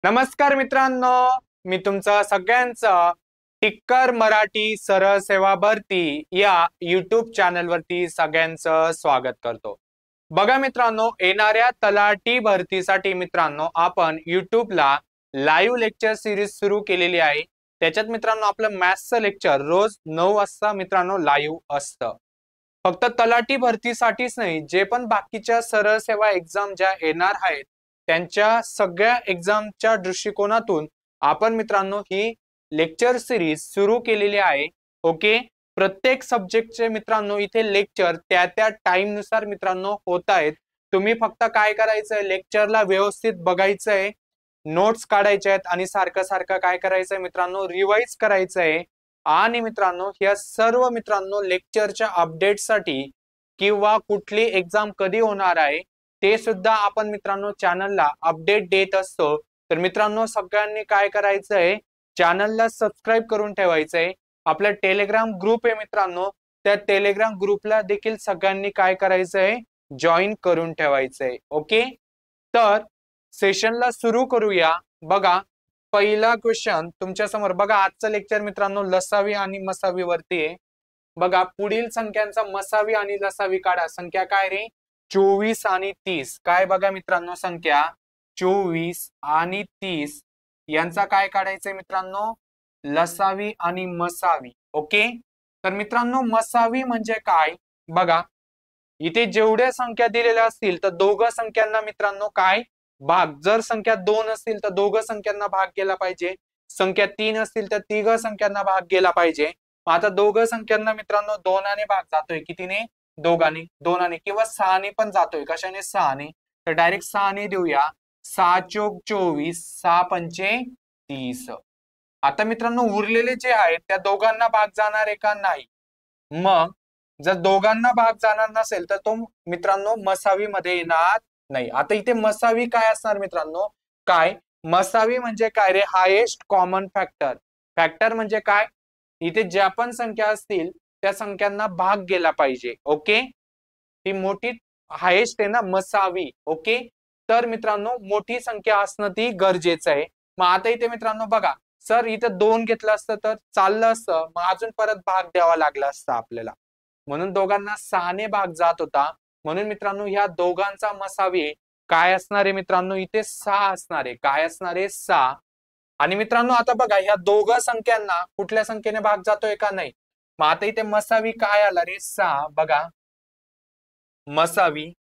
नमस्कार मित्रांनो, मी तुमचं सगळ्यांचं टिक्कर मराठी सरळ सेवा भरती या YouTube चॅनलवरती सगळ्यांचं स्वागत करतो। बघा मित्रांनो, येणाऱ्या तलाठी भरतीसाठी मित्रांनो आपण YouTubeला लाईव्ह लेक्चर सिरीज सुरू केलेली आहे। त्याच्यात मित्रांनो आपलं मॅथ्सचं लेक्चर रोज 9 वाजता मित्रांनो लाईव्ह असतं। फक्त तलाठी भरतीसाठीच नाही, जे पण बाकीच्या सरळ सेवा एक्झाम ज्या येणार आहेत त्यांच्या सगळ्या एक्झामच्या दृष्टिकोनातून आपण मित्रांनो ही लेक्चर सिरीज सुरू केलेली आहे। ओके, प्रत्येक सब्जेक्टचे मित्रांनो इथे लेक्चर त्या टाइम नुसार मित्रांनो होत आहेत। तुम्ही फक्त काय करायचंय, लेक्चरला व्यवस्थित बघायचंय, नोट्स काढायचे आहेत आणि सारखं सारखं काय करायचंय मित्रांनो, रिवाइज करायचंय। आणि मित्रांनो या सर्व मित्रांनो लेक्चरच्या अपडेटसाठी किंवा कुठली एक्झाम कधी होणार आहे ते सुद्धा आपण मित्रांनो चॅनलला अपडेट देत असतो। तर मित्रांनो सगळ्यांनी काय करायचंय, चॅनलला सबस्क्राइब करून ठेवायचंय। आपला टेलिग्राम ग्रुप आहे मित्रांनो, त्या टेलिग्राम ग्रुपला देखील सगळ्यांनी काय करायचंय, जॉईन करून ठेवायचंय। ओके, तर सेशनला सुरू करूया। बघा पहिला क्वेश्चन तुमच्या समोर, बघा आजचं लेक्चर मित्रांनो लसावी आणि मसावी वरती आहे। बघा पुढील संख्यांचा मसावी आणि लसावी काढा। संख्या काय रे, 24 आणि 30। काय बघा मित्रांनो, संख्या 24 आणि 30 यांचा काय काढायचंय मित्रांनो, लसावी आणि मसावी। ओके, तर मित्रांनो मसावी म्हणजे काय, बघा इथे जेवढ्या संख्या दिलेल्या असतील तर दोघं संख्यांना मित्रांनो काय भाग, जर संख्या 2 असतील तर दोघं संख्यांना भाग गेला पाहिजे, संख्या 3 असतील तर तिघ संख्यांना भाग गेला पाहिजे। आता दोघं संख्यांना मित्रांनो 2 ने भाग जातोय, कितीने, दोघांनी, 2 ने किंवा 6 ने पण जातोय, कशाने, 6 ने, तर डायरेक्ट 6 ने देऊया। 6 चोक 24, 6 पंचे 30। आता मित्रांनो उरलेले जे आहेत त्या दोघांना भाग जाणार आहे का, नाही। मग जर दोघांना भाग जाणार नसेल तर तो मित्रांनो मसावी मध्ये येणार नाही। आता इथे मसावी काय असणार मित्रांनो, काय मसावी म्हणजे काय रे, हायेस्ट कॉमन फॅक्टर। फॅक्टर म्हणजे काय, इथे ज्या पण संख्या असतील त्या संख्यांना भाग गेला पाहिजे। ओके, ती मोठी हायेस्ट आहे ना मसावी। ओके, तर मित्रांनो मोठी संख्या असणं ती गरजेचं आहे। मग आता इथे मित्रांनो बघा, सर इथं 2 घेतलं असतं तर चाललं असतं, मग अजून परत भाग द्यावा लागला असता आपल्याला, म्हणून दोघांना 6 ने भाग जात होता। म्हणून मित्रांनो ह्या दोघांचा मसावी काय असणार आहे मित्रांनो, इथे 6 असणार आहे। काय असणार आहे, 6। आणि मित्रांनो आता बघा ह्या दोघं संख्यांना कुठल्या संख्येने भाग जातोय का, नाही। मग आता इथे मसावी काय आला रे, 6। बघा मसावी,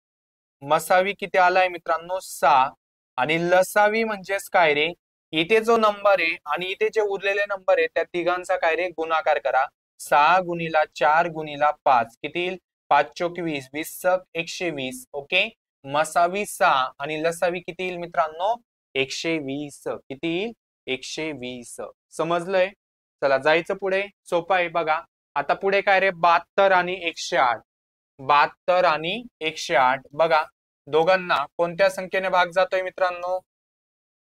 मसावी किती आलाय मित्रांनो, 6। आणि लसावी म्हणजेच काय रे, इथे जो नंबर आहे आणि इथे जे उरलेले नंबर आहे त्या तिघांचा काय रे, गुणाकार करा। 6 गुणिला 4 गुणिला 5 किती येईल, 5 चोक 20, 20 सक 120। ओके, मसावी 6 आणि लसावी किती येईल मित्रांनो, 120। किती येईल, 120। समजलंय, चला जायचं पुढे, सोपं आहे। बघा आता पुढे काय रे, 72 आणि 108। 72 आणि 108 बघा दोघांना कोणत्या संख्येने भाग जातोय मित्रांनो,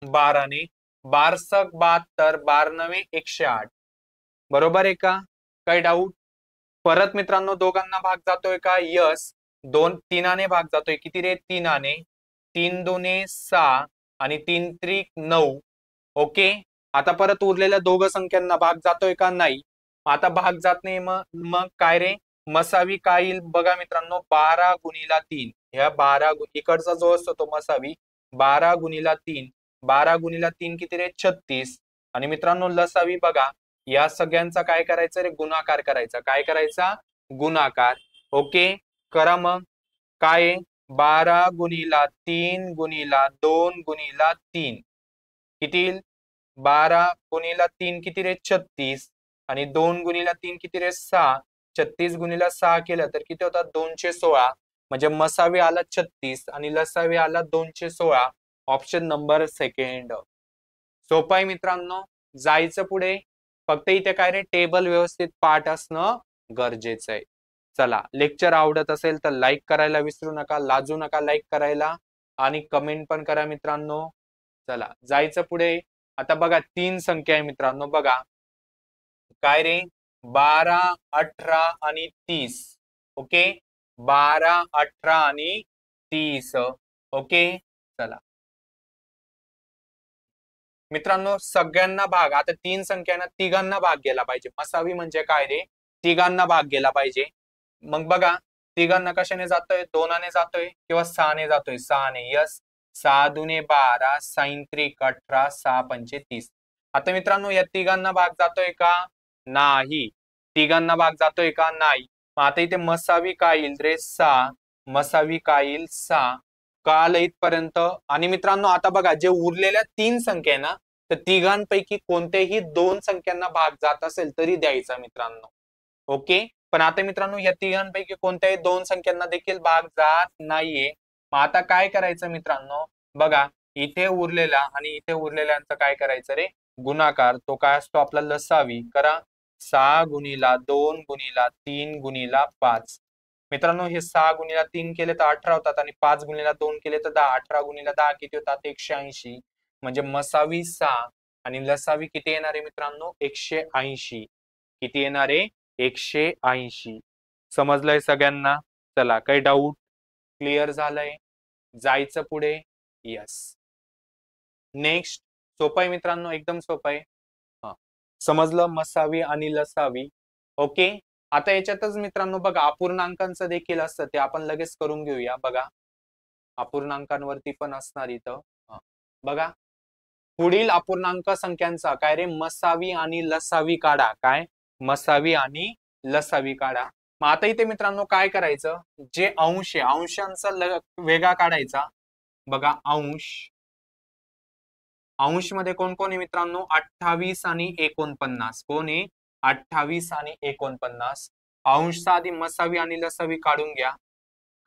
12 ने। 12 सक 72, 12 नवे 108। बरोबर आहे का, काही डाऊट। परत मित्रांनो दोघांना भाग जातोय का, यस, 2 3 भाग जातोय, किती रे, 3 3 दोने 6 आणि 3 त्रिक 9। ओके, आता परत उरलेल्या दोघं संख्यांना भाग जातोय का, नाही। आता भाग जात नाही, मग काय रे, मसावी काय येईल बघा मित्रांनो, 12 गुणिला 3। ह्या 12 इकडचा जो असतो तो मसावी 12 गुणिला 3, 12 गुणिला 3 किती रे, 36। आणि मित्रांनो लसावी बघा, या सगळ्यांचा काय करायचं रे, गुणाकार करायचा। काय करायचा, गुणाकार। ओके, करा मग, काय 12 गुणिला 3 गुणिला 2 गुणिला 3 किती येईल, 12 गुणिला 3 किती रे, 36। आणि 2 गुणिला 3 किती रे, 6। 36 गुणिला 6 केलं तर किती होतात, 216। म्हणजे मसावी आला 36 आणि लसावी आला 216। Option number second. सोपं आहे मित्रांनो, जायचं पुढे। फक्त इथे काय रे, टेबल व्यवस्थित पाठ असणं गरजेचं आहे। चला, लेक्चर आवडत असेल तर लाईक करायला विसरू नका, लाजू नका लाईक करायला, आणि कमेंट पण करा मित्रांनो। चला जायचं पुढे। आता बघा 3 संख्या आहे मित्रांनो, बघा काय रे, 12, 18 आणि 30। ओके, 12, 18 आणि 30। ओके, चला मित्रांनो सगळ्यांना भाग, आता तीन संख्यांना तिघांना भाग गेला पाहिजे. मसावी म्हणजे काय रे, तिघांना भाग गेला पाहिजे. मग बघा तिघांना कशाने जातोय, दोनाने जातोय किंवा सहाने जातोय, सहाने. यस, 6 दुने 12, 6 3 18, 6 5 30. आता मित्रांनो या तिघांना भाग जातोय का, नाही. तिघांना भाग जातोय का, नाही. मग आता इथे मसावी काय येईल रे, 6. मसावी काय येईल, 6. कळालं इथपर्यंत. आणि मित्रांनो आता बघा जे उरलेल्या तीन संख्या आहे ना, तर तिघांपैकी कोणत्याही दोन संख्यांना भाग जात असेल तरी द्यायचा मित्रांनो. ओके. पण आता मित्रांनो या तिघांपैकी कोणत्याही दोन संख्यांना देखील भाग जात नाहीये. मग आता काय करायचं मित्रांनो, बघा इथे उरलेला आणि इथे उरलेल्यांचं काय करायचं रे, गुणाकार. तो काय असतो आपला, लसावी. करा, 6 गुणिला 2 गुणिला 3 गुणिला 5. मित्रांनो हे 6 गुणिला 3 केले तर 18 होतात आणि 5 गुणिला 2 केले तर 10. 18 गुणिला 10 किती होतात, 180. म्हणजे मसावी 6 आणि लसावी किती येणार आहे मित्रांनो, 180. किती येणार आहे, 180. समजलंय सगळ्यांना. चला काही डाऊट, क्लिअर झालंय, जायचं पुढे. यस. नेक्स्ट. सोपं आहे मित्रांनो, एकदम सोपं आहे. हा समजलं, मसावी आणि लसावी. ओके. आता याच्यातच मित्रांनो बघा अपूर्णांकांचं देखील असतं, ते आपण लगेच करून घेऊया. बघा अपूर्णांकांवरती पण असणार इथं. बघा पुढील अपूर्णांक संख्यांचा काय रे, मसावी आणि लसावी काढा. काय, मसावी आणि लसावी काढा. मग आता इथे मित्रांनो काय करायचं, जे अंश आहे अंशांचा वेगळा काढायचा. बघा अंश, अंश मध्ये कोण कोण आहे मित्रांनो, 28 आणि 49. कोण आहे, 28 आणि 49. अंशचा आधी मसावी आणि लसावी काढून घ्या.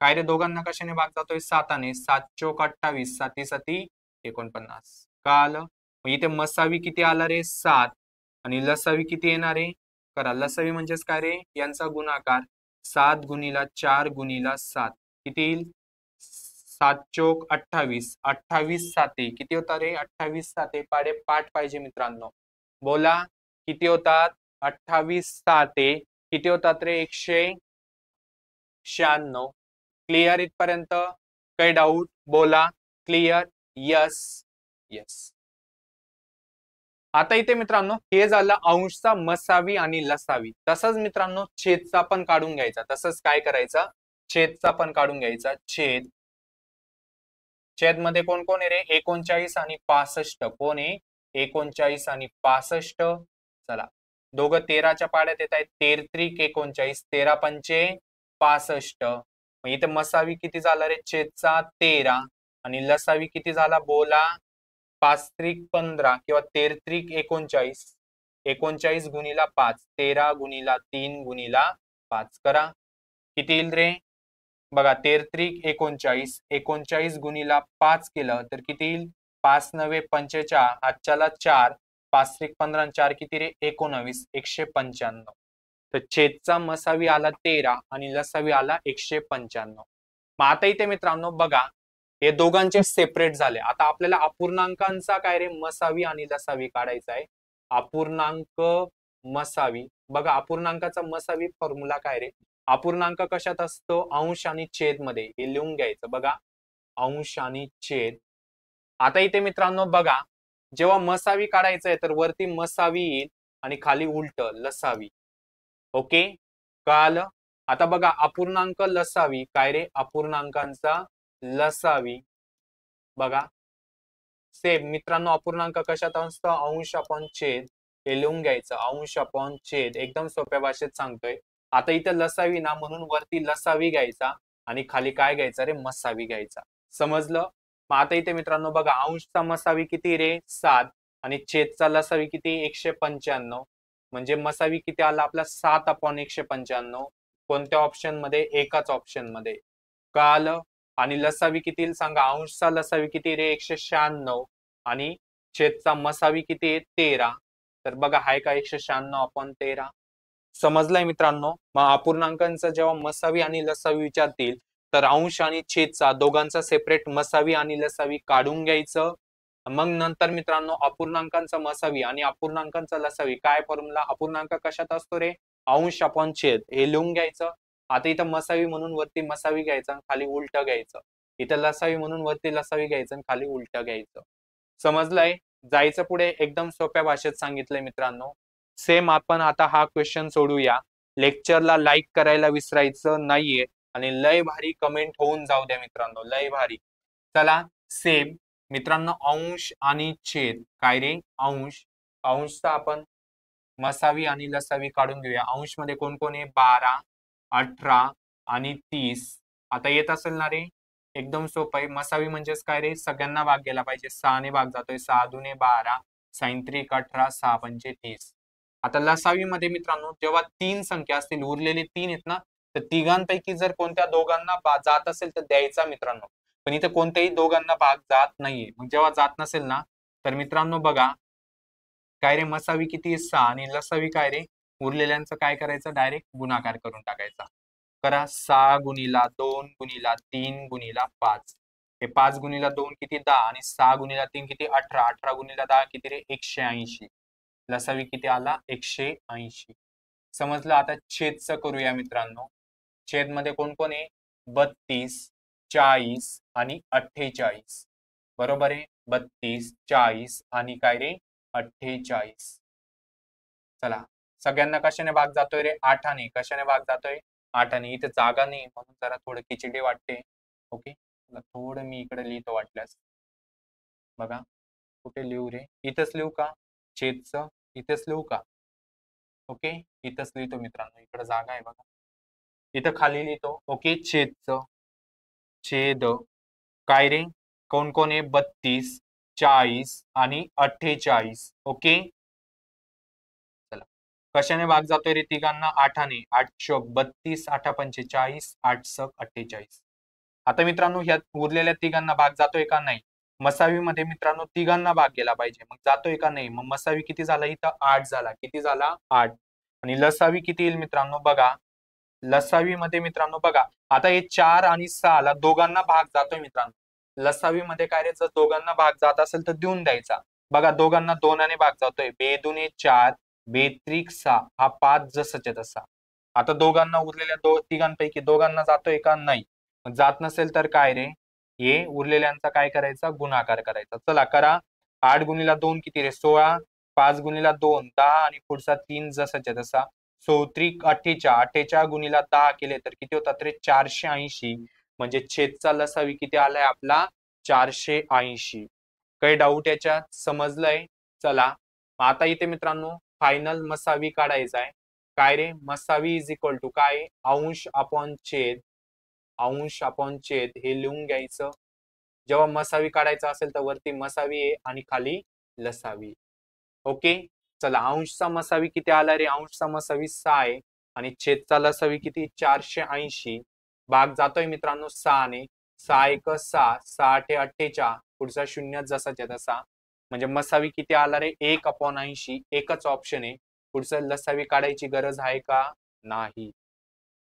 काय रे, दोघांना कशाने भाग जातोय, 7ने. 7 चोक 28, 7 7 49. का आलं. मग इथे मसावी किती आला रे, 7. आणि लसावी किती येणार आहे, करा. लसावी म्हणजेच काय रे, यांचा गुणाकार. 7 गुणिला 4 गुणिला 7 किती येईल, 7 चोक 28, 28 7 किती होता रे, 28 7 पाडे पाठ पाहिजे मित्रांनो. बोला किती होतात, 28 7 किती होतात रे, 196. क्लिअर इथपर्यंत, काही डाऊट, बोला. Clear, yes. यस. आता इथे मित्रांनो हे झालं अंशचा, मसावी आणि लसावी. तसंच मित्रांनो छेदचा पण काढून घ्यायचा. तसंच काय करायचं, छेदचा पण काढून घ्यायचा. छेद, छेद मध्ये कोण कोण आहे रे, 39 आणि 65. कोण आहे, 39 आणि 65. चला दोघं 13च्या पाड्यात येत आहेत. 13 39, 13 पंचे 65. मग इथे मसावी किती झाला रे, छेदचा 13 आणि लसावी किती झाला, बोला. 5 त्रिक 15 किंवा 13 त्रिक 39. 39 गुणिला 5, 13 गुणिला 3 गुणिला 5 करा. किती येईल रे, बघा 13 त्रिक 39, 39 गुणिला 5 केलं तर किती येईल, 5 9 45, आजच्याला 4, 5 त्रिक 15, 4 किती रे, 19, 195. तर छेदचा मसावी आला 13 आणि लसावी आला 195. मग आता इथे मित्रांनो बघा हे दोघांचे सेपरेट झाले. आता आपल्याला अपूर्णांकांचा काय रे, मसावी आणि लसावी काढायचा आहे. अपूर्णांक मसावी. बघा अपूर्णांकाचा मसावी फॉर्म्युला काय रे, अपूर्णांक कशात असतो, अंश आणि छेद मध्ये. हे लिहून घ्यायचं. बघा अंश आणि छेद. आता इथे मित्रांनो बघा जेव्हा मसावी काढायचंय तर वरती मसावी येईल आणि खाली उलट लसावी. ओके, कळालं. आता बघा अपूर्णांक लसावी काय रे, अपूर्णांकांचा लसावी. बघा सेम मित्रांनो अपूर्णांक कशात असतो, अंश अपॉन छेद. हे लिहून घ्यायचं, अंश अपॉन छेद. एकदम सोप्या भाषेत सांगतोय. आता इथे लसावी ना म्हणून वरती लसावी घ्यायचा आणि खाली काय घ्यायचा रे, मसावी घ्यायचा. समजलं. मग आता इथे मित्रांनो बघा अंशचा मसावी किती रे, 7 आणि छेदचा लसावी किती, 195. म्हणजे मसावी किती आला आपला, 7 अपॉन 195. कोणत्या ऑप्शन मध्ये, एकाच ऑप्शन मध्ये. कळालं. आणि लसावी किती सांगा, अंशचा लसावी किती रे, 196 आणि छेदचा मसावी किती आहे, 13. तर बघा हाय का 196 अपॉन 13. समजलंय मित्रांनो. मग अपूर्णांकांचा जेव्हा मसावी आणि लसावी विचारतील तर अंश आणि छेदचा दोघांचा सेपरेट मसावी आणि लसावी काढून घ्यायचं. मग नंतर मित्रांनो अपूर्णांकांचा मसावी आणि अपूर्णांकांचा लसावी काय फॉर्म्युला, अपूर्णांक कशात असतो रे, अंश अपॉन छेद. हे लिहून घ्यायचं. आता इथं मसावी म्हणून वरती मसावी घ्यायचं खाली उलट घ्यायचं. इथं लसावी म्हणून वरती लसावी घ्यायचं खाली उलट घ्यायचं. समजलंय. जायचं पुढे. एकदम सोप्या भाषेत सांगितलंय मित्रांनो. सेम आपण आता हा क्वेश्चन सोडूया. लेक्चरला लाईक करायला विसरायचं नाहीये आणि लय भारी कमेंट होऊन जाऊ द्या मित्रांनो, लय भारी. चला सेम मित्रांनो, अंश आणि छेद. काय रे अंश, अंशचा आपण मसावी आणि लसावी काढून घेऊया. अंश मध्ये कोण कोण आहे? 12, 18 आणि 30. आता येत असेल ना रे? एकदम सोपं आहे. मसावी म्हणजेच काय रे? सगळ्यांना भाग गेला पाहिजे. 6 ने भाग जातोय. 6 दुने 12, 6 त्रिक 18, 6 पंचे 30. आता लसावी मध्ये मित्रांनो, जेव्हा 3 संख्या असतील, उरलेले 3 आहेत ना, तर तिघांपैकी जर कोणत्या दोघांना जात असेल तर द्यायचा मित्रांनो. पण इथे कोणत्याही दोघांना भाग जात नाहीये. मग जेव्हा जात नसेल ना, तर मित्रांनो बघा काय रे, मसावी किती? 6 आणि लसावी काय रे? उरलेल्यांचं काय करायचं? डायरेक्ट गुणाकार करून टाकायचा. करा. 6 गुणिला 2 गुणिला 3 गुणिला 5. हे 5 गुणिला 2 किती? 10 आणि 6 गुणिला 3 किती? 18. 18 गुणिला 10 किती रे? 180. लसावी किती आला? 180. समजलं. आता छेदचं करूया मित्रांनो. छेद मध्ये कोण कोण आहे? 32, 40 आणि 48. बरोबर आहे. 32, 40 आणि काय रे? 48. चला, सगळ्यांना कशाने भाग जातोय रे? 8ने. कशाने भाग जातोय? 8ने. इथे जागा नाही म्हणून जरा थोडं खिचडी वाटते. ओके, थोडं मी इकडे लिहितो वाटल्यास. बघा कुठे लिहू रे? इथंच लिहू का? छेदचं इथेच लिहू का? ओके, इथंच लिहितो मित्रांनो. इकडे जागा आहे बघा. इथं खाली लिहितो. ओके, छेदचं. छेद काय रे? कोण कोण आहे? 32, 40 आणि 48. ओके, चला. कशाने भाग जातोय रे तिघांना? 8ने. 8 चोक 32, 8 पंचे 40, 8 सक 48. आता मित्रांनो, ह्या उरलेल्या तिघांना भाग जातोय का? नाही. मसावी मध्ये मित्रांनो तिघांना भाग गेला पाहिजे. मग जातोय का? नाही. मग मसावी किती झाला? इथं 8 झाला. किती झाला? 8. आणि लसावी किती येईल मित्रांनो? बघा, लसावी मध्ये मित्रांनो बघा, आता हे 4 आणि 6 ला दोघांना भाग जातोय मित्रांनो. लसावी मध्ये काय रे? जर दोघांना भाग जात असेल तर देऊन द्यायचा. बघा, दोघांना 2 भाग जातोय. 2 दुने 4, 2 त्रिक 6, हा 5 जसंच्या तसा. आता दोघांना उरलेल्या तिघांपैकी दोघांना जातोय का? नाही. जात नसेल तर काय रे? हे उरलेल्यांचा काय करायचा? गुणाकार करायचा. चला करा. 8 गुणिला 2 किती रे? 16. 5 गुणिला 2 10 आणि पुढचा 3 जसाच्या तसा. 16 48. 48 गुणिला 10 केले तर किती होतात रे? 480. म्हणजे छेदचा लसावी किती आलाय आपला? 480. काही डाऊट याच्यात? समजलंय? चला, आता इथे मित्रांनो फायनल मसावी काढायचा आहे. काय रे? मसावी इज इक्वल टू काय? अंश अपॉन छेद. अंश अपॉन छेद हे लिहून घ्यायचं. जेव्हा मसावी काढायचा असेल तर वरती मसावी आहे आणि खाली लसावी. ओके, चला. अंशचा मसावी किती आला रे? अंशचा मसावी 6 आहे आणि छेदचा लसावी किती? 480. भाग जातोय मित्रांनो 6 ने. 6 एक 6, 6 8 48. पुढचा 0 जसाच्या तसा. म्हणजे मसावी किती आला रे? 1/80. एकच ऑप्शन आहे. पुढचं लसावी काढायची गरज आहे का? नाही.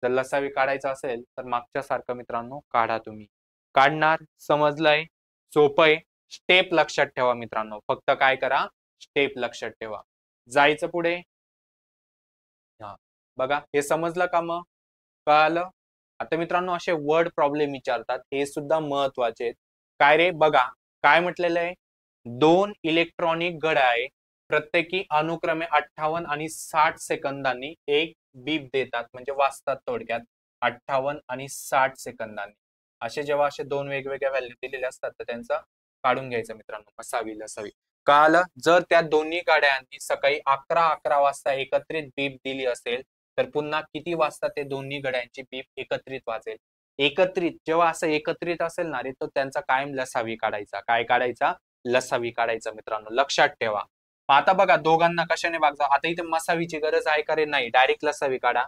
जर लसावी काढायचा असेल तर मागच्या सारखं मित्रांनो काढा तुम्ही. काढणार? समजलंय? सोपं आहे. स्टेप लक्षात ठेवा मित्रांनो. फक्त काय करा? स्टेप लक्षात ठेवा. जायचं पुढे. हा, बघा हे समजलं का? मग कळालं? आता मित्रांनो असे वर्ड प्रॉब्लेम विचारतात, हे सुद्धा महत्वाचे आहेत. काय रे? बघा काय म्हटलेलं आहे? 2 इलेक्ट्रॉनिक घड्याळे प्रत्येकी अनुक्रमे 58 आणि 60 सेकंदांनी एक बीप देतात, म्हणजे वाजतात थोडक्यात 58 आणि 60 सेकंदांनी. जेव्हा असे दोन वेगवेगळ्या व्हॅल्यू दिलेले असतात तर त्यांचा काढून घ्यायचं मित्रांनो मसावी लसावी. कळालं? जर त्या दोन्ही गाड्यांनी सकाळी 11 वाजता एकत्रित बीप दिली असेल तर पुन्हा किती वाजता ते दोन्ही घड्यांची बीप एकत्रित वाजेल? एकत्रित जेव्हा असं एकत्रित असेल ना रे, तर त्यांचा कायम लसावी काढायचा. काय काढायचा? लसावी काढायचा मित्रांनो. लक्षात ठेवा. आता बघा दोघांना कशाने भाग जा? आता इथे मसावीची गरज आहे का रे? नाही. डायरेक्ट लसावी काढा.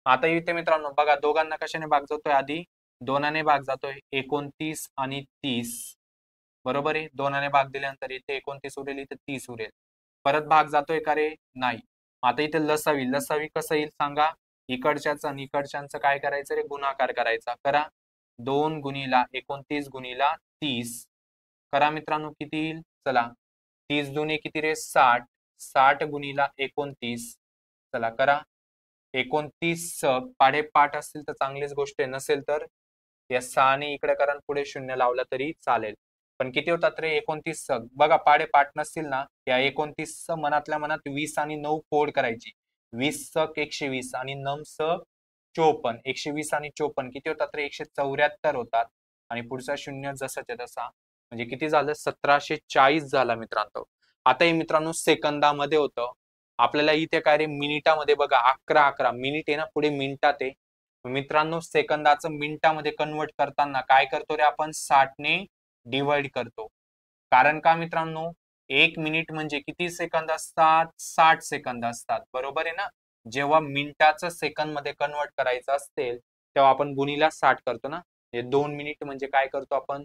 आता इथे मित्रांनो बघा दोघांना कशाने भाग जातोय? आधी 2ने भाग जातोय. 29 आणि 30. बरोबर आहे. 2ने भाग दिल्यानंतर इथे 29 उरेल, इथे 30 उरेल. परत भाग जातोय का रे? नाही. आता इथे लसावी. लसावी कसं येईल सांगा? इकडच्याच आणि इकडच्यांचं काय करायचं रे? गुणाकार करायचा. करा. 2 गुणिला 29 गुणिला 30. करा मित्रांनो. किती येईल? चला. 30 दुने किती रे? 60. 60 गुणिला 29. चला करा. 29 पाढेपाठ असतील तर चांगलीच गोष्ट आहे, नसेल तर या 6ने इकडे करा पुढे 0 लावला तरी चालेल. पण किती होतात रे? 29 बघा, पाडे पाठ नसतील ना, या 29 मनातल्या मनात 20 आणि 9 फोड करायची. 20 सक 120 आणि 9 स 54. 120 आणि 54 किती होतात रे? 174 होतात. आणि पुढचा शून्य जसाच्या तसा म्हणजे किती झालं? 1740 झाला मित्रांनो. आता हे मित्रांनो सेकंदामध्ये होतं. आपल्याला इथे काय रे? मिनिटामध्ये बघा, 11 मिनिट आहे ना, पुढे मिनिटात आहे. मित्रांनो सेकंदाचं मिनिटामध्ये कन्वर्ट करताना काय करतो रे आपण? 60 ने डिवाइड करतो. कारण का मित्रांनो? 1 मिनिट म्हणजे किती सेकंद असतात? 60 सेकंद असतात. बरोबर आहे ना? जेव्हा मिनिटाचं सेकंद मध्ये कन्वर्ट करायचं असेल तेव्हा आपण गुणीला 60 करतो ना. हे 2 मिनिट म्हणजे काय करतो आपण?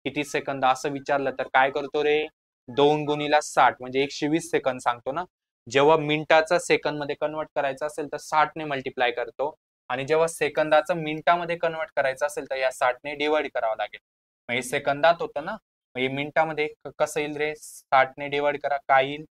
किती सेकंद असं विचारलं तर काय करतो रे? 2 गुणीला 60 म्हणजे 120 सेकंद सांगतो ना. जेव्हा मिनिटाचं सेकंद मध्ये कन्वर्ट करायचं असेल तर 60 ने मल्टिप्लाय करतो. आणि जेव्हा सेकंदाचं मिनिटामध्ये कन्वर्ट करायचं असेल तर या 60 ने डिवाइड करावं लागेल. मग हे सेकंदात होतं ना. हे मिनिटामध्ये कसं येईल रे? 60 ने डिवाइड करा, काय येईल?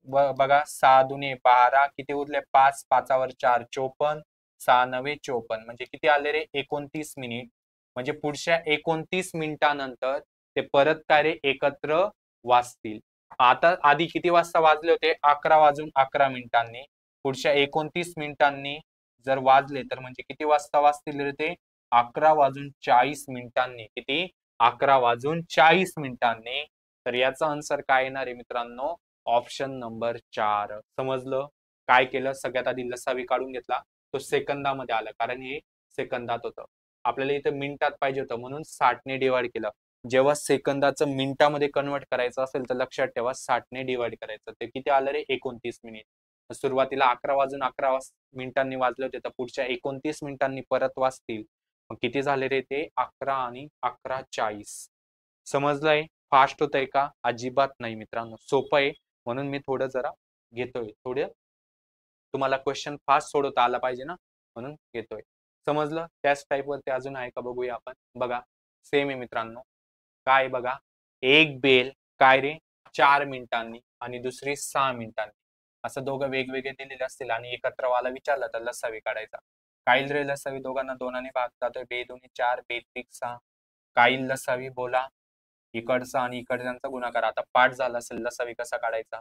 बघा, 6 दुने 12 किती उरले? 5, 5वर 4 54, 6 9 54 म्हणजे किती आले रे? 29 मिनिट. म्हणजे पुढच्या 29 मिनिटानंतर ते परत काय रे? एकत्र वाजतील. आता आधी किती वाजता वाजले होते? 11 वाजून 11 मिनिटांनी. पुढच्या 29 मिनिटांनी जर वाजले तर म्हणजे किती वाजता वाजतील रे ते? 11 वाजून 40 मिनिटांनी. किती? 11 वाजून 40 मिनिटांनी. तर याचा आन्सर काय येणार आहे मित्रांनो? Option number 4. समजलं? काय केलं? सगळ्यात आधी लसावी काढून घेतला, तो सेकंदामध्ये आला कारण हे सेकंदात होतं. आपल्याला इथं मिनिटात पाहिजे होतं म्हणून 60 ने डिवाइड केलं. जेव्हा सेकंदाचं मिनिटामध्ये कन्वर्ट करायचं असेल तर लक्षात ठेवा 60 ने डिवाइड करायचं. ते किती आलं रे? 29 मिनिट. सुरुवातीला 11 वाजून 11 मिनिटांनी वाजले होते तर पुढच्या 29 मिनिटांनी परत वाजतील. मग किती झाले रे ते? 11 आणि 11:40. समजलंय? फास्ट होतंय का? अजिबात नाही मित्रांनो, सोपं आहे. म्हणून मी थोडं जरा घेतोय. थोडं तुम्हाला क्वेश्चन फास्ट सोडवता आला पाहिजे ना, म्हणून घेतोय. समजलं? त्याच टाईप वरती अजून आहे का बघूया आपण. बघा, सेम आहे मित्रांनो. काय बघा, एक बेल काय रे? 4 मिनिटांनी आणि दुसरी 6 मिनिटांनी. असं दोघं वेगवेगळे दिलेले असतील आणि एकत्र वाला विचारला तर लसावी काढायचा. काय रे लसावी? दोघांना दोनाने भाग जातोय. 2 2 4 2 3 6. काय लसावी बोला? इकडचा आणि इकडच्यांचा गुणाकार. आता पाठ झाला असेल लसावी कसा काढायचा?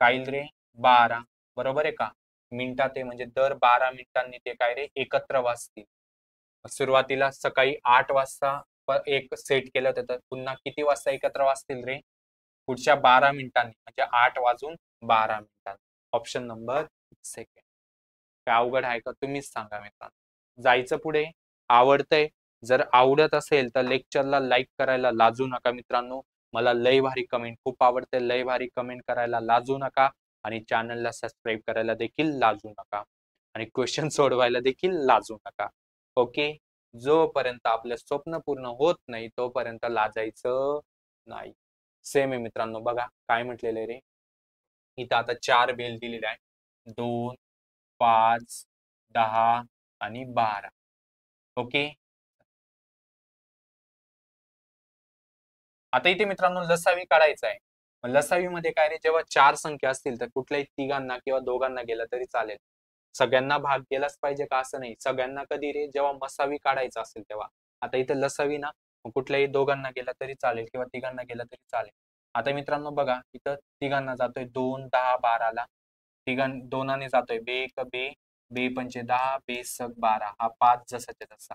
काय रे? 12. बरोबर आहे का? मिनिटात आहे म्हणजे दर 12 मिनिटांनी ते काय रे? एकत्र वाजतील. सुरुवातीला सकाळी 8 वाजता एक सेट केलं होतं तर पुन्हा किती वाजता एकत्र वाजतील रे? पुढच्या 12 मिनिटांनी म्हणजे 8 वाजून 12 मिनिटांनी. Option number second. काय अवघड आहे का? तुम्हीच सांगा मित्रांनो. जायचं पुढे. आवडतंय? जर आवडत असेल तर लेक्चरला लाईक करायला लाजू नका मित्रांनो. मला लय भारी कमेंट खूप आवडते. लय भारी कमेंट करायला लाजू नका आणि चॅनलला सबस्क्राईब करायला देखील लाजू नका आणि क्वेश्चन सोडवायला देखील लाजू नका. ओके. जोपर्यंत आपलं स्वप्न पूर्ण होत नाही तोपर्यंत लाजायचं नाही. सेम आहे मित्रांनो. बघा काय म्हटलेलं आहे रे? इथं आता 4 बेल दिलेले आहे. 2, 5, 10 आणि 12. ओके. आता इथे मित्रांनो लसावी काढायचा आहे. लसावीमध्ये काय रे? जेव्हा 4 संख्या असतील तर कुठल्याही तिघांना किंवा दोघांना गेलं तरी चालेल. सगळ्यांना भाग गेलाच पाहिजे का असं नाही. सगळ्यांना कधी रे? जेव्हा मसावी काढायचा असेल तेव्हा. आता इथे लसावी ना, मग कुठल्याही दोघांना गेला तरी चालेल किंवा तिघांना गेला तरी चालेल. आता मित्रांनो बघा, इथं तिघांना जातोय 2, 10, 12ला. दोनाने जातोय बे बे, बे पंचे 10, बे सक 12. हा 5 जसाच्या तसा.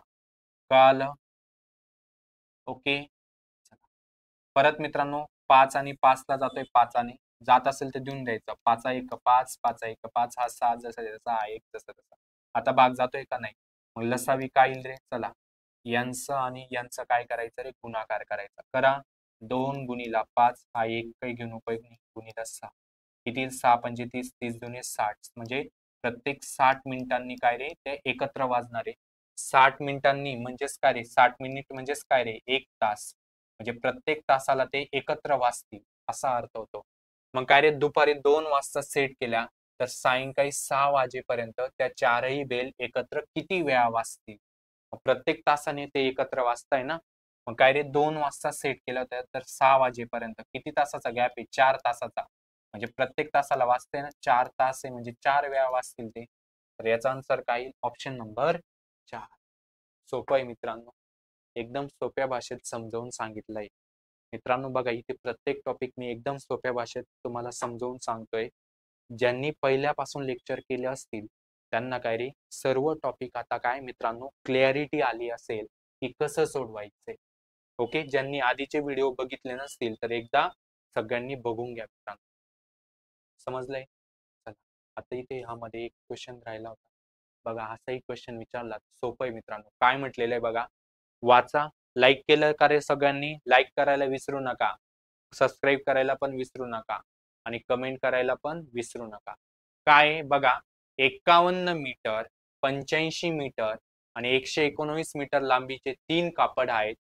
कळालं? ओके. परत मित्रांनो 5 आणि 5 ला जातोय 5 जात असेल तर देऊन द्यायचं. 5 1 5, 5 1 5, हा 7 जसा त्याचा, हा 1 जसा तसा. आता भाग जातोय का नाही? मग लसावी काय येईल रे? चला, यांचं आणि यांचं काय करायचं रे? गुणाकार करायचा. करा. 2 गुणीला 5, हा 1 काही घेऊन उपयोग नाही, गुणीला 6. किती? 6 पंचे 30, 30 दुने 60. म्हणजे प्रत्येक 60 मिनिटांनी काय रे? ते एकत्र वाजणारे. 60 मिनिटांनी म्हणजेच काय रे? 60 मिनिट म्हणजेच काय रे? 1 तास. म्हणजे प्रत्येक तासाला ते एकत्र वाजतील असा अर्थ होतो. मग काय रे? दुपारी 2 वाजता सेट केल्या तर सायंकाळी 6 वाजेपर्यंत त्या 4ही बेल एकत्र किती वेळा वाजतील? प्रत्येक तासाने ते एकत्र वाजताय ना. मग काय रे? 2 वाजता सेट केलं तर 6 वाजेपर्यंत किती तासाचा गॅप आहे? 4 तासाचा. म्हणजे प्रत्येक तासाला वाजतंय ना, 4 तास आहे म्हणजे 4 वेळा वाजतील ते. तर याचा आन्सर काय येईल? Option number 4. सोपं आहे मित्रांनो. एकदम सोप्या भाषेत समजावून सांगितलंय. मित्रांनो बघा, इथे प्रत्येक टॉपिक मी एकदम सोप्या भाषेत तुम्हाला समजावून सांगतोय. ज्यांनी पहिल्यापासून लेक्चर केले असतील त्यांना काय रे, सर्व टॉपिक आता काय मित्रांनो क्लॅरिटी आली असेल की कसं सोडवायचंय. ओके, ज्यांनी आधीचे व्हिडिओ बघितले नसतील तर एकदा सगळ्यांनी बघून घ्या मित्रांनो. समजलंय? चला, आता इथे ह्यामध्ये एक क्वेश्चन राहिला होता बघा. असाही क्वेश्चन विचारला, सोपं आहे मित्रांनो. काय म्हटलेलं आहे बघा, वाचा. लाईक केलं का रे सगळ्यांनी? लाईक करायला विसरू नका, सबस्क्राईब करायला पण विसरू नका आणि कमेंट करायला पण विसरू नका. काय बघा, 51 मीटर, 85 मीटर आणि 119 मीटर लांबीचे 3 कापड आहेत.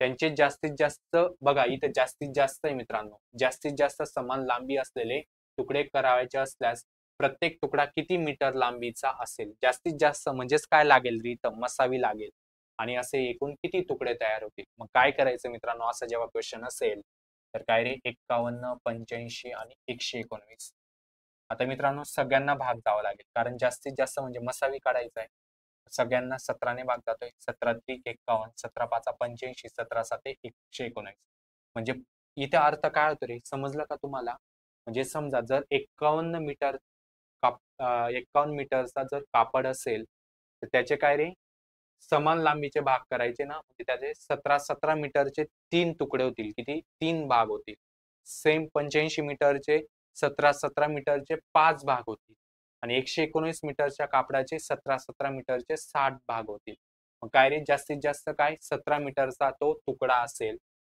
त्यांचे जास्तीत जास्त बघा, इथे जास्तीत जास्त आहे मित्रांनो. जास्तीत जास्त समान लांबी असलेले तुकडे करायचे असल्यास प्रत्येक तुकडा किती मीटर लांबीचा असेल? जास्तीत जास्त म्हणजेच काय लागेल रे, इथं मसावी लागेल. आणि असे एकूण किती तुकडे तयार होतील? मग काय करायचं मित्रांनो, असा जेव्हा क्वेश्चन असेल तर काय रे, 51, 85 आणि 119. आता मित्रांनो सगळ्यांना भाग द्यावा लागेल, कारण जास्तीत जास्त म्हणजे मसावी काढायचा आहे. सगळ्यांना 17ने भाग जातोय. 17 त्रिक 51, 17 पाचा 85, 17 साते 119. म्हणजे इथे अर्थ काय होतो रे, समजलं का तुम्हाला? म्हणजे समजा जर 51 मीटर 51 मीटरचा जर कापड असेल तर त्याचे काय रे, समान लांबीचे भाग करायचे ना, म्हणजे त्याचे 17 मीटरचे 3 तुकडे होतील. किती? 3 भाग होतील. सेम 85 मीटरचे 17 मीटरचे 5 भाग होतील आणि 119 मीटरच्या कापडाचे 17 मीटरचे 60 भाग होतील. मग काय रे, जास्तीत जास्त काय 17 मीटरचा तो तुकडा असेल.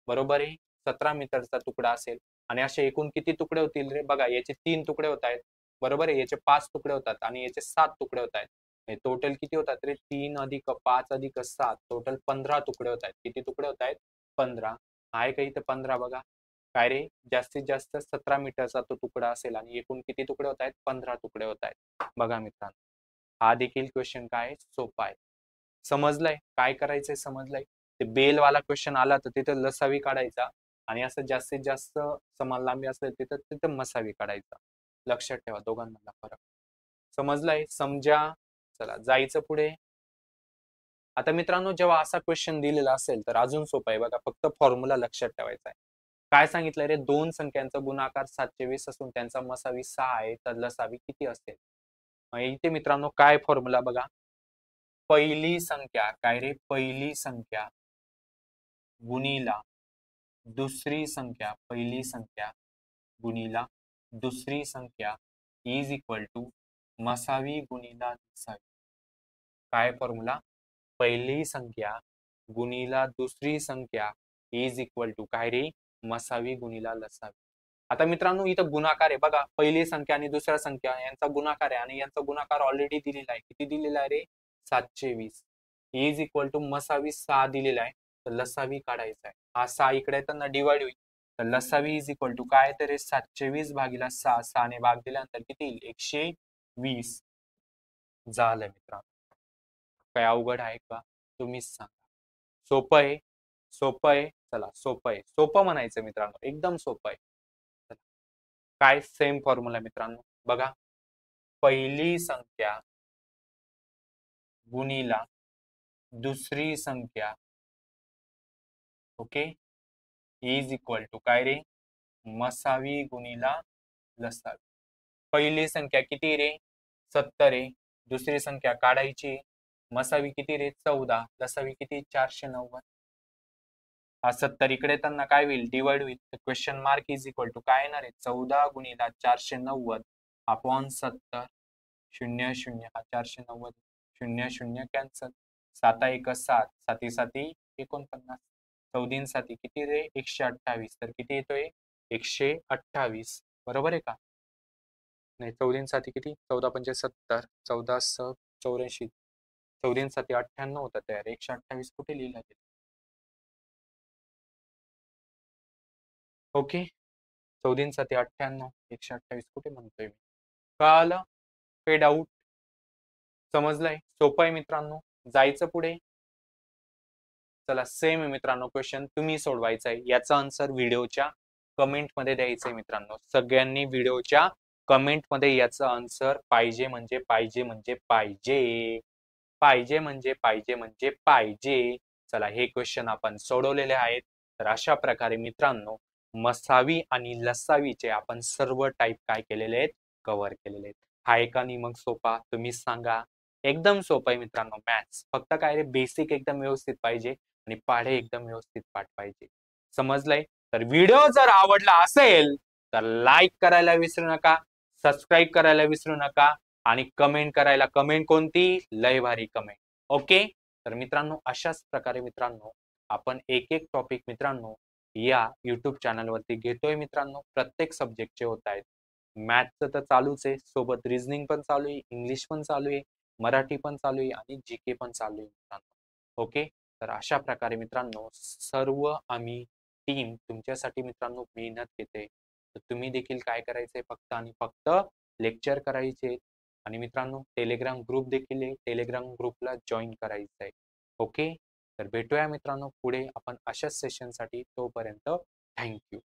बरोबर आहे, 17 मीटरचा तुकडा असेल. आणि असे एकूण किती तुकडे होतील रे? बघा, याचे 3 तुकडे होत आहेत. बरोबर आहे, याचे 5 तुकडे होतात आणि याचे 7 तुकडे होत आहेत. टोटल किती होतात रे? 3 अधिक 5 अधिक 7, टोटल 15 तुकडे होत आहेत. किती तुकडे होत आहेत? 15. आहे का इथे 15? बघा काय रे, जास्तीत जास्त 17 मीटरचा तो तुकडा असेल आणि एकूण किती तुकडे होत आहेत? 15 तुकडे होत आहेत. बघा मित्रांनो, हा देखील क्वेश्चन काय सोपा आहे. समजलंय काय करायचंय? समजलंय? ते बेल वाला क्वेश्चन आला तर तिथे लसावी काढायचा आणि असं जास्तीत जास्त समान लांबी असेल तिथं तिथं मसावी काढायचा. लक्षात ठेवा दोघांमधला फरक. समजलंय? समजा. चला जायचं पुढे. आता मित्रांनो जेव्हा असा क्वेश्चन दिलेला असेल तर अजून सोपं आहे बघा, फक्त फॉर्म्युला लक्षात ठेवायचा आहे. काय सांगितलंय रे, दोन संख्यांचा गुणाकार 720 असून त्यांचा मसावी 6 आहे, तर लसावी किती असेल? इथे मित्रांनो काय फॉर्म्युला बघा, पहिली संख्या काय रे, पहिली संख्या गुणिला दुसरी संख्या, पहिली संख्या गुणिला दुसरी संख्या इज इक्वल टू मसावी गुणिला लसावी. काय फॉर्म्युला? पहिली संख्या गुणिला दुसरी संख्या इज इक्वल टू काय रे, मसावी गुणिला लसावी. आता मित्रांनो इथं गुणाकार आहे बघा, पहिली संख्या आणि दुसऱ्या संख्या यांचा गुणाकार आहे आणि यांचा गुणाकार ऑलरेडी दिलेला आहे. किती दिलेला आहे रे? 720 इज इक्वल टू मसावी 6 दिलेला आहे, तर लसावी काढायचा आहे. हा 6 इकडे येताना डिवाइड होईल, तर लसावी इज इक्वल टू काय तर 720 भागिला 6, 6 ने भाग दिल्यानंतर किती येईल? 120 झालं मित्रांनो. काय अवघड आहे का? तुम्हीच सांगा. सोपं आहे, सोपं आहे. चला सोपं आहे, सोपं म्हणायचं मित्रांनो, एकदम सोपं आहे. काय सेम फॉर्म्युला मित्रांनो बघा, पहिली संख्या गुणिला दुसरी संख्या ओके इज इक्वल टू काय रे, मसावी गुणिला लसावी. पहिली संख्या किती रे? 70 रे. दुसरी संख्या काढायची, मसावी किती रे? 14, लसावी किती? 490. हा 70 इकडे त्यांना काय होईल? डिवाइड होईल. Question mark is equal to काय येणार आहे? 14 गुणिला 490 अपॉन 70. 0 0 हा 490, 0 0 कॅन्सल. 7 1 7, 7 7 49, 14 7 किती रे? 128. तर किती येतोय? 128. बरोबर आहे का? नाही, 14 7 किती? 14 पंचे 70, 14 6 84, 14 7 98 होता तयार. 128 कुठे लिहिला गेला? ओके, 14 7 98, 128 कुठे म्हणतोय मी? कळालं? काही डाऊट? समजलंय? सोपं आहे मित्रांनो. जायचं पुढे. चला सेम आहे मित्रांनो, क्वेश्चन तुम्ही सोडवायचा आहे. याचा आन्सर व्हिडिओच्या कमेंट मध्ये द्यायचा आहे मित्रांनो. सगळ्यांनी व्हिडिओच्या कमेंट मध्ये याचा आन्सर पाहिजे म्हणजे पाहिजे म्हणजे पाहिजे, पाहिजे म्हणजे पाहिजे म्हणजे पाहिजे. चला हे क्वेश्चन आपण सोडवलेले आहेत. तर अशा प्रकारे मित्रांनो मसावी आणि लसावीचे आपण सर्व टाईप काय केलेले आहेत, कव्हर केलेले आहेत. हा एका मग सोपा, तुम्हीच सांगा. एकदम सोपं आहे मित्रांनो मॅथ्स. फक्त काय रे बेसिक एकदम व्यवस्थित पाहिजे आणि पाढे एकदम व्यवस्थित पाठ पाहिजे. समजलंय? तर व्हिडिओ जर आवडला असेल तर लाईक करायला विसरू नका, सबस्क्राईब करायला विसरू नका आणि कमेंट करायला, कमेंट कोणती? लय भारी कमेंट. ओके? तर मित्रांनो अशाच प्रकारे मित्रांनो आपण एक एक टॉपिक मित्रांनो या युट्यूब चॅनलवरती घेतोय मित्रांनो. प्रत्येक सब्जेक्टचे होत आहेत. मॅथचं तर चालूच आहे, सोबत रिझनिंग पण चालू आहे, इंग्लिश पण चालू आहे, मराठी पण चालू आहे आणि जीके पण चालू आहे मित्रांनो. ओके? तर अशा प्रकारे मित्रांनो सर्व आम्ही टीम तुमच्यासाठी मित्रांनो मेहनत घेते. तर तुम्ही देखील काय करायचंय फक्त आणि फक्त लेक्चर करायचे आणि मित्रांनो टेलिग्राम ग्रुप देखील आहे. टेलिग्राम ग्रुपला जॉईन करायचं आहे. ओके? तर भेटूया मित्रांनो पुढे आपण अशाच सेशनसाठी. तोपर्यंत थँक यू.